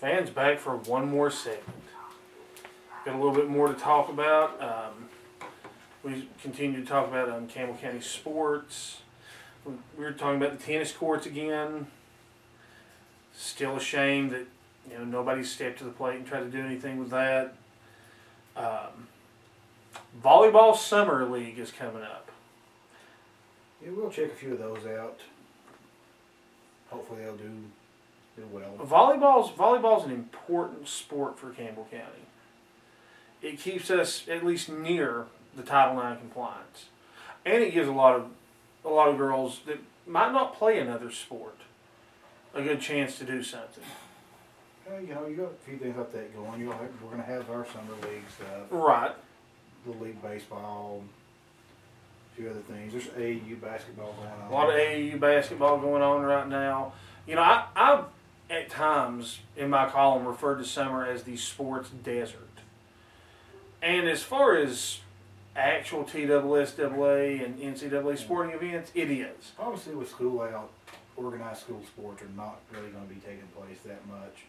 Fans back for one more segment. Got a little bit more to talk about. We continue to talk about Campbell County sports. We were talking about the tennis courts again. Still a shame that nobody stepped to the plate and tried to do anything with that. Volleyball Summer League is coming up. Yeah, we'll check a few of those out. Hopefully they'll do well. Volleyball's an important sport for Campbell County. It keeps us at least near the Title IX compliance, and it gives a lot of girls that might not play another sport a good chance to do something. You got a few things like that going. We're going to have our summer league stuff. Right. Little league baseball, a few other things. There's AAU basketball going on. A lot of AAU basketball going on right now. I've at times in my column referred to summer as the sports desert. And as far as actual TSSAA and NCAA sporting events, it is. Obviously with school out, organized school sports are not really going to be taking place that much.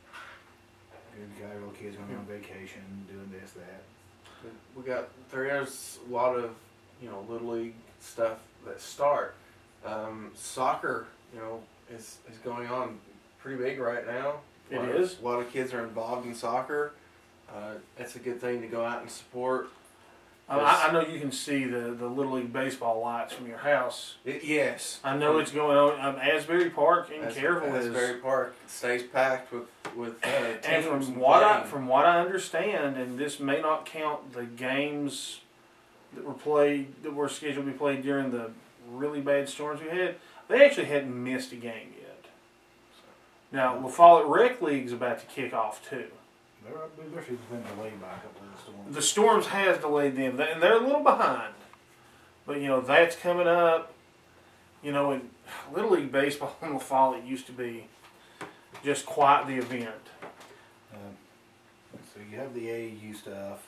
Little kids going to be on vacation, doing this, that. There's a lot of little league stuff that start. Soccer is going on pretty big right now. It is. A lot of kids are involved in soccer. It's a good thing to go out and support. I know you can see the Little League baseball lights from your house. Yes. I know it's going on. Asbury Park in Carroll Asbury Park stays packed with teams. And from what I understand, and this may not count the games that were scheduled to be played during the really bad storms we had, they actually hadn't missed a game yet. Now, La Follette Rec League is about to kick off too. Their season's been delayed by a couple of the storms. The storms has delayed them, and they're a little behind. But that's coming up. And Little League baseball in La Follette used to be just quite the event. So you have the AAU stuff,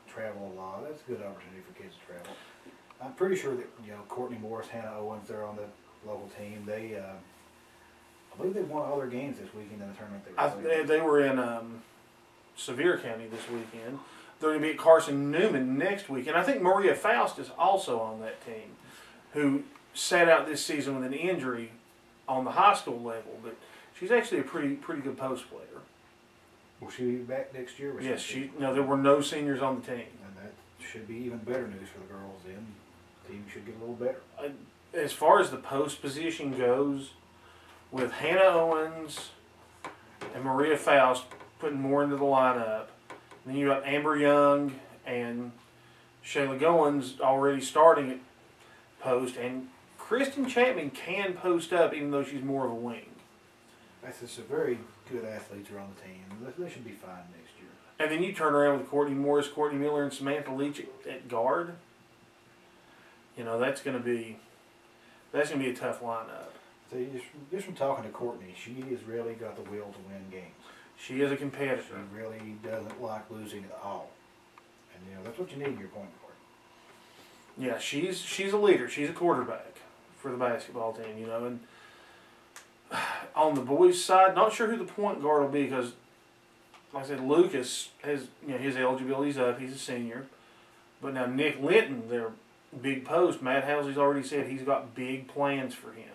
travel a lot. That's a good opportunity for kids to travel. I'm pretty sure that Courtney Morris, Hannah Owens, they're on the local team. They, I believe they won all their games this weekend in the tournament they were playing. They were in Sevier County this weekend. They're going to be at Carson Newman next week. And I think Maria Faust is also on that team, who sat out this season with an injury on the high school level. But she's actually a pretty good post player. Will she be back next year? Yes, there were no seniors on the team. And that should be even better news for the girls then. The team should get a little better. As far as the post position goes, with Hannah Owens and Maria Faust putting more into the lineup, then you got Amber Young and Shayla Goins already starting at post, and Kristen Chapman can post up even though she's more of a wing. That's just a very good athletes are on the team. They should be fine next year. And then you turn around with Courtney Morris, Courtney Miller, and Samantha Leach at guard. That's going to be a tough lineup. So just from talking to Courtney, she has really got the will to win games. She is a competitor. She really doesn't like losing at all. And that's what you need in your point guard. Yeah, she's a leader. She's a quarterback for the basketball team, and on the boys' side, not sure who the point guard will be because, like I said, Lucas has his eligibility's up. He's a senior, but now Nick Linton, their big post, Matt Housley's already said he's got big plans for him,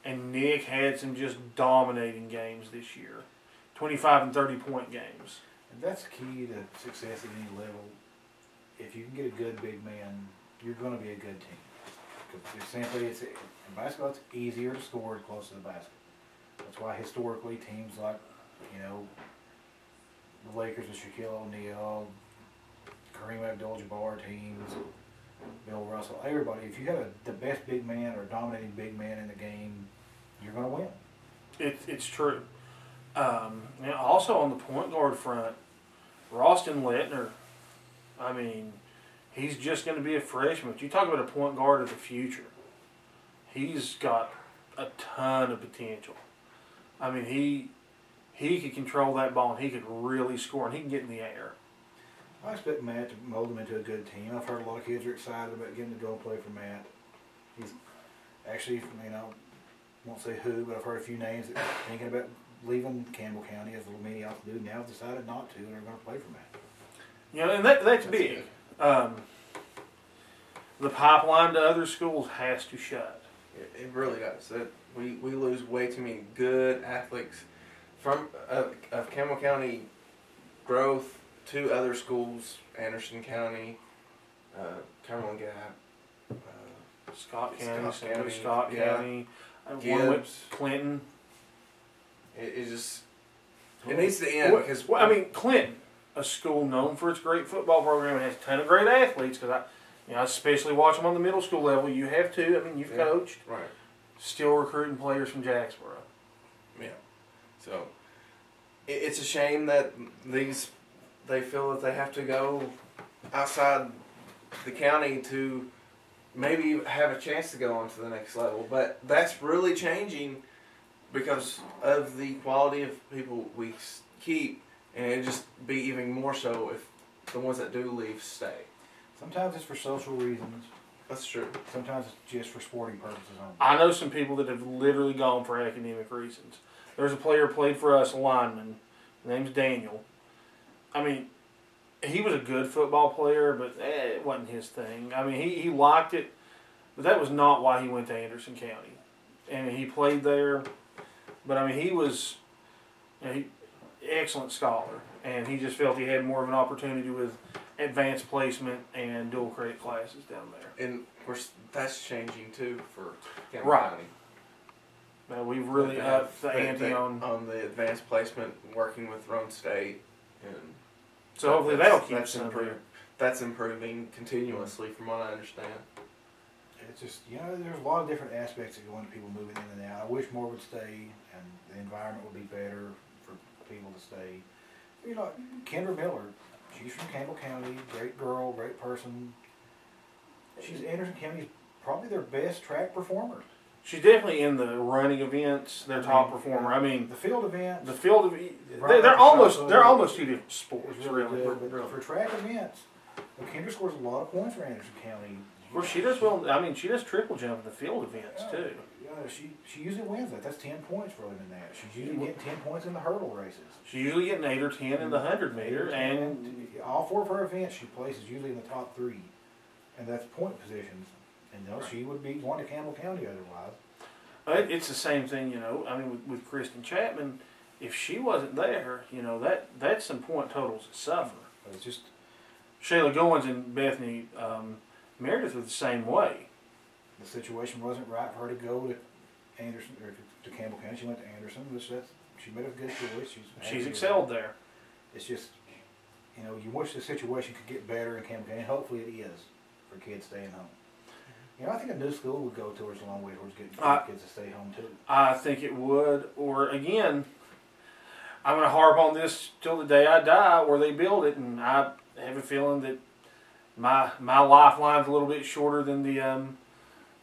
and Nick had some just dominating games this year, 25 and 30-point games. And that's the key to success at any level. If you can get a good big man, you're going to be a good team. Because in basketball, it's easier to score close to the basket. That's why historically teams like, the Lakers with Shaquille O'Neal, Kareem Abdul-Jabbar teams, Bill Russell, everybody, if you got the best big man or dominating big man in the game, you're going to win. It's true. Also on the point guard front, Roston Lettner, he's just going to be a freshman. But you talk about a point guard of the future. He's got a ton of potential. He could control that ball and he could really score and he can get in the air. I expect Matt to mold him into a good team. I've heard a lot of kids are excited about getting to go and play for Matt. He's actually, won't say who, but I've heard a few names that are thinking about leaving Campbell County as a little mini altitude now have decided not to and are going to play for Matt. You know, and that's big. The pipeline to other schools has to shut. It really does. We lose way too many good athletes from of Campbell County growth to other schools, Anderson County, Cumberland Gap, Scott County, Scott St. Louis, County, Scott yeah. County, Gibbs. Clinton. It just it needs to end because Well, I mean, Clinton, a school known for its great football program, and has a ton of great athletes. Because I especially watch them on the middle school level. You have too. I mean, you've coached. Right. Still recruiting players from Jacksboro. Yeah. So it's a shame that they feel that they have to go outside the county to maybe have a chance to go on to the next level. But that's really changing because of the quality of people we keep, and it'd just be even more so if the ones that do leave stay. Sometimes it's for social reasons. That's true. Sometimes it's just for sporting purposes only. I know some people that have literally gone for academic reasons. There's a player who played for us, a lineman. His name's Daniel. I mean, he was a good football player, but it wasn't his thing. I mean, he liked it, but that was not why he went to Anderson County. And he played there, but I mean, he was excellent scholar, and he just felt he had more of an opportunity with advanced placement and dual credit classes down there. And of course, that's changing too for Campbell Right. County. Now, we've really upped the ante on the advanced placement, working with Rome State, and so hopefully that'll keep some improving. here. That's improving continuously, from what I understand. It's just, there's a lot of different aspects that go into people moving in and out. I wish more would stay and the environment would be better for people to stay. Kendra Miller, she's from Campbell County, great girl, great person. She's Anderson County's probably their best track performer. She's definitely in the running events, their top performer. I mean, the field events. the field of Right, they're almost two different sports, is really really. good, but for track events, Kendra scores a lot of points for Anderson County. Of course, she does well. I mean, she does triple jump in the field events Yeah. too. Yeah, she usually wins that. That's 10 points for them in that. She's usually getting 10 points in the hurdle races. She's usually getting 8 or 10 in the 100 meter, and all 4 of her events she places usually in the top 3, and that's point positions. And she would be going to Campbell County otherwise. it's the same thing, I mean, with Kristen Chapman, if she wasn't there, that's some point totals that suffer. But it's just Shayla Goins and Bethany Meredith are the same way. the situation wasn't right for her to go to Anderson or to Campbell County. She went to Anderson, which she made a good choice. She's excelled there. It's just, you wish the situation could get better in Campbell County. Hopefully it is for kids staying home. I think a new school would go towards a long way towards getting kids to stay home too. I think it would, or again, I'm going to harp on this till the day I die, or they build it, and I have a feeling that my lifeline's a little bit shorter than the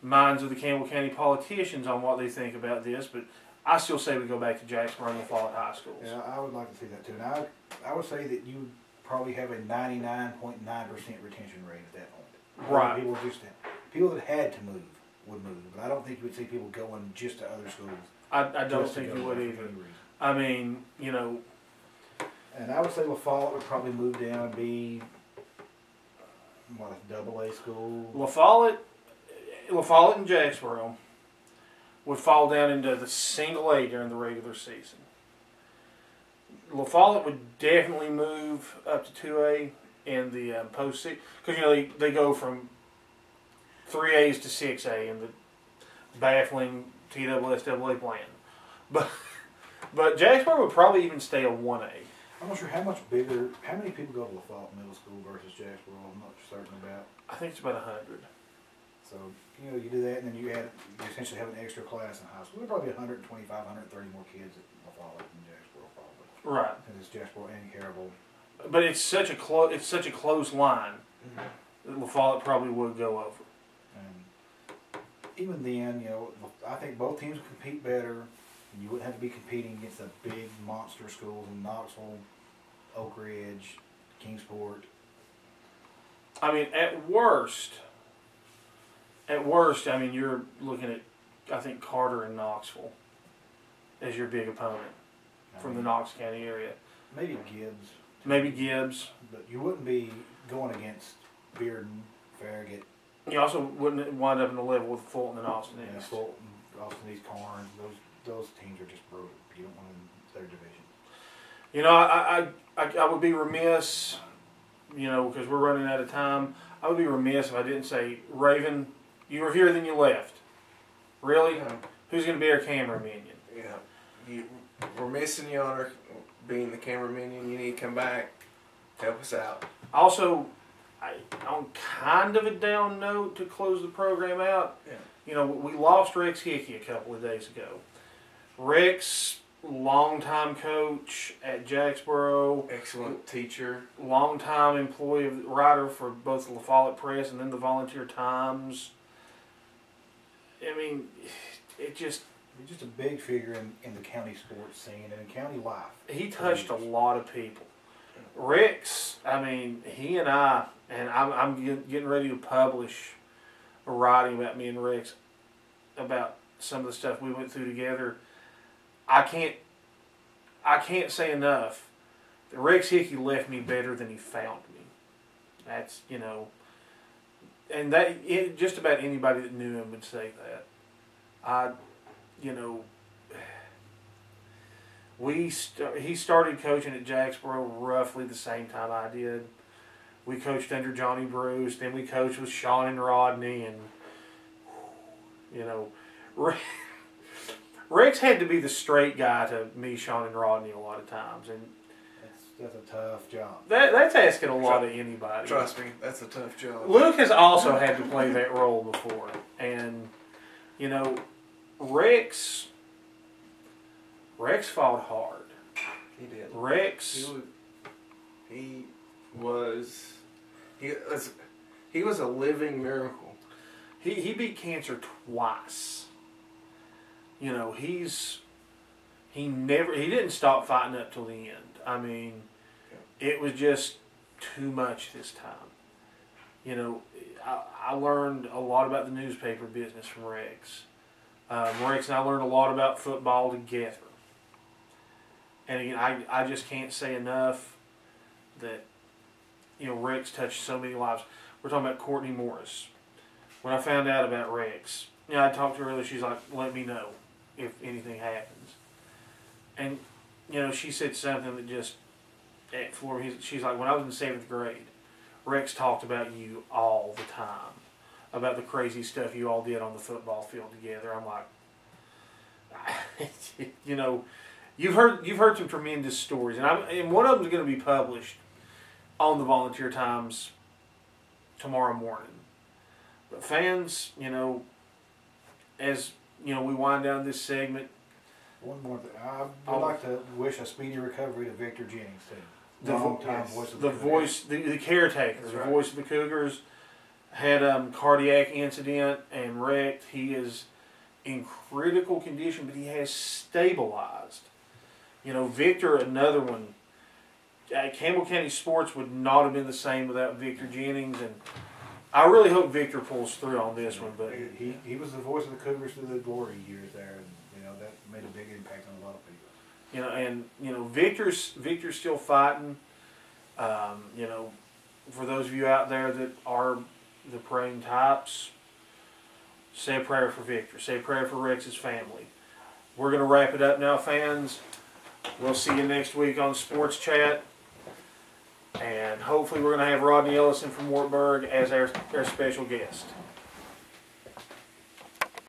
minds of the Campbell County politicians on what they think about this, but I still say we go back to Jacksboro and Follett High Schools. Yeah, I would like to see that too. And I would say that you would probably have a 99.9% retention rate at that point. Right. People that had to move would move, but I don't think you would see people going just to other schools. I don't think you would either. I mean, And I would say La Follette would probably move down and be, a AA school? La Follette and Jacksboro would fall down into the single A during the regular season. La Follette would definitely move up to 2A in the postseason, because they go from 3As to 6A in the baffling TSSAA plan. But Jacksboro would probably even stay a 1A. I'm not sure how many people go to La Follette Middle School versus Jacksboro. I'm not certain about. I think it's about 100. So, you do that and then you essentially have an extra class in high school. There are probably 125, 130 more kids at La Follette than Jacksboro probably. Right. Because it's Jacksboro and Carroll. But it's such a close line that La Follette probably would go over. And even then, I think both teams would compete better. And you wouldn't have to be competing against the big monster schools in Knoxville, Oak Ridge, Kingsport. I mean, at worst, I mean, you're looking at, I think, Carter and Knoxville as your big opponent. from the Knox County area. Maybe Gibbs. Maybe Gibbs. But you wouldn't be going against Bearden, Farragut. You also wouldn't wind up in the level with Fulton and Austin East. Fulton, Austin East, Karn. Those teams are just brutal. You don't want them in their division. You know, I would be remiss, you know, because we're running out of time. I would be remiss if I didn't say, Raven, you were here, then you left. Really? Yeah. Who's going to be our camera minion? Yeah. We're missing you on our being the camera minion. You need to come back, help us out. Also, on kind of a down note to close the program out, Yeah. you know, we lost Rex Hickey a couple of days ago. Rex, longtime coach at Jacksboro, Excellent teacher. longtime employee of writer for both the La Follette Press and then the Volunteer Times. I mean, it just, He's just a big figure in the county sports scene and in county life. he touched a lot of people. Rex, I mean, he and I'm getting ready to publish a writing about me and Rex about some of the stuff we went through together. I can't say enough that Rex Hickey left me better than he found me. That's, you know, and just about anybody that knew him would say that. You know, he started coaching at Jacksboro roughly the same time I did. We coached under Johnny Bruce, then we coached with Sean and Rodney, and, you know, Rex had to be the straight guy to me, Sean, and Rodney a lot of times, and That's a tough job. that's asking a lot of anybody. Trust me, that's a tough job. Luke has also had to play that role before, and you know, Rex fought hard. He did. Rex, He was a living miracle. he beat cancer twice. You know, he didn't stop fighting up till the end. I mean, it was just too much this time. You know, I learned a lot about the newspaper business from Rex. Rex and I learned a lot about football together. And again, I just can't say enough that, you know, Rex touched so many lives. We're talking about Courtney Morris. When I found out about Rex, you know, I talked to her earlier, she's like, let me know if anything happens. And, you know, she said something that just, she's like, when I was in 7th grade, Rex talked about you all the time, about the crazy stuff you all did on the football field together. I'm like, you know, you've heard some tremendous stories, and one of them's going to be published on the Volunteer Times tomorrow morning. But fans, you know, as you know, we wind down this segment. One more thing. I would like to wish a speedy recovery to Victor Jennings, too. The caretaker, That's the right. voice of the Cougars, had a cardiac incident and wrecked. He is in critical condition, but he has stabilized. You know, Victor, another one. Campbell County sports would not have been the same without Victor Jennings, and I really hope Victor pulls through on this one. But he was the voice of the Cougars through the glory years there, and you know that made a big impact on a lot of people. you know, and you know, Victor's still fighting. You know, for those of you out there that are the praying types, say a prayer for Victor. Say a prayer for Rex's family. We're going to wrap it up now, fans. We'll see you next week on Sports Chat. And hopefully we're going to have Rodney Ellison from Wartburg as our special guest.